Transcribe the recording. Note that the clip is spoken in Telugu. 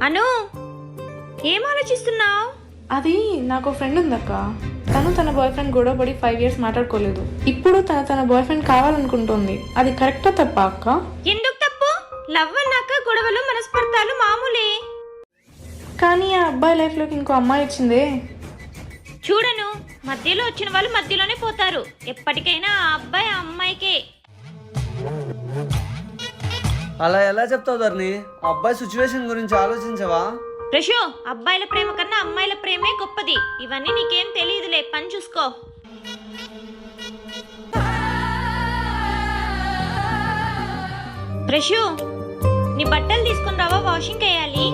అను, ఏం ఆలోచిస్తున్నావు? అది నాకు ఫ్రెండ్ ఉందక్క. తన బాయ్ ఫ్రెండ్ గొడవపడి 5 years మాట్లాడుకోలేదు. ఇప్పుడు తన బాయ్ ఫ్రెండ్ కావాలనుకుంటుంది. అది కరెక్టా తప్ప అక్క? ఎందుకు తప్పు? లవ్ అన్నాక గొడవలు మనస్పర్ధాలు మామూలే. కానీ ఆ అబ్బాయి లైఫ్లోకి ఇంకో అమ్మాయి వచ్చిందే. చూడను, మధ్యలో వచ్చిన వాళ్ళు మధ్యలోనే పోతారు. ఎప్పటికైనా ఆ అబ్బాయి ఆ అమ్మాయికే. అలా ఎలా చెప్తావు ధర్ని? అబ్బాయి సిచ్యువేషన్ గురించి ఆలోచించవా? ప్రశో, అబ్బాయిల ప్రేమ కన్నా అమ్మాయిల ప్రేమే గొప్పది. ఇవన్నీ నీకేం తెలియదులే, పని చూసుకో. ప్రశు, నీ బట్టలు తీసుకుని రావా, వాషింగ్ వేయాలి.